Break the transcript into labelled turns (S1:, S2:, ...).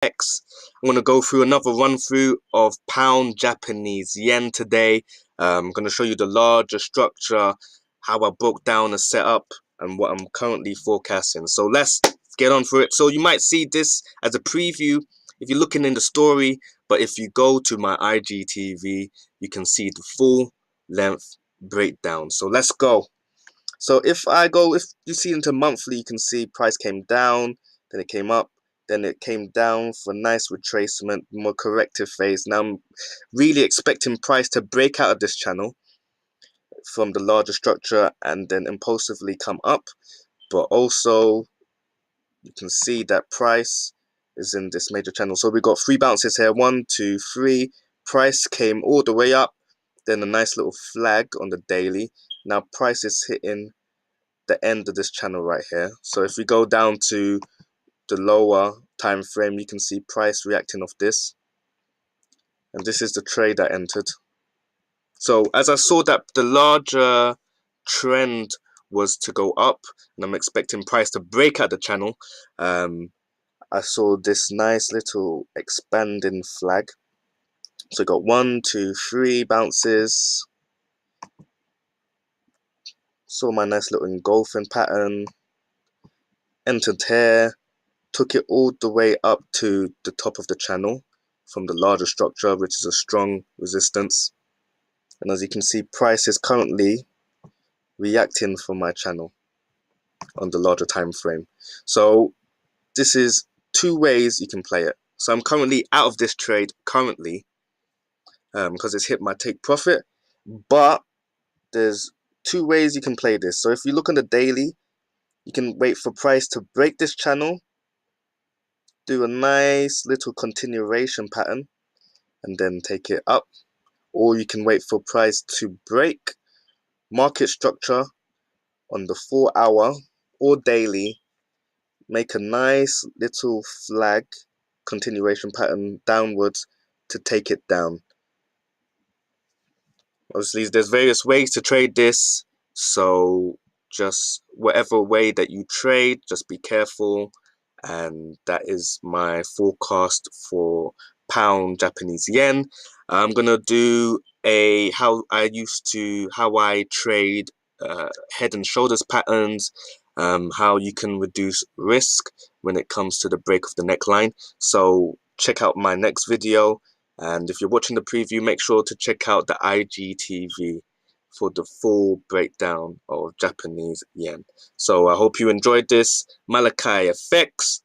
S1: X. I'm going to go through another run through of pound Japanese yen today. I'm going to show you the larger structure, how I broke down the setup, and what I'm currently forecasting. So let's get on for it. So you might see this as a preview if you're looking in the story, but if you go to my IGTV, you can see the full length breakdown. So let's go. So if you see into monthly, you can see price came down, then it came up, then it came down for a nice retracement, more corrective phase. Now I'm really expecting price to break out of this channel from the larger structure and then impulsively come up. But also you can see that price is in this major channel. So we got 3 bounces here, 1, 2, 3. Price came all the way up, then a nice little flag on the daily. Now price is hitting the end of this channel right here. So if we go down to the lower time frame, you can see price reacting off this, and this is the trade I entered. So as I saw that the larger trend was to go up, and I'm expecting price to break out the channel, I saw this nice little expanding flag. So I got 1, 2, 3 bounces. Saw my nice little engulfing pattern. Entered here. Took it all the way up to the top of the channel from the larger structure, which is a strong resistance. And as you can see, price is currently reacting from my channel on the larger time frame. So this is 2 ways you can play it. So I'm currently out of this trade currently because it's hit my take profit, but there's 2 ways you can play this. So if you look on the daily, you can wait for price to break this channel, do a nice little continuation pattern, and then take it up. Or you can wait for price to break market structure on the 4-hour or daily, make a nice little flag continuation pattern downwards to take it down. Obviously there's various ways to trade this, so just whatever way that you trade, just be careful. And that is my forecast for pound Japanese yen. I'm gonna do how I trade head and shoulders patterns, how you can reduce risk when it comes to the break of the neckline. So check out my next video, and if you're watching the preview, make sure to check out the IGTV for the full breakdown of Japanese yen. So I hope you enjoyed this. Malachi effects.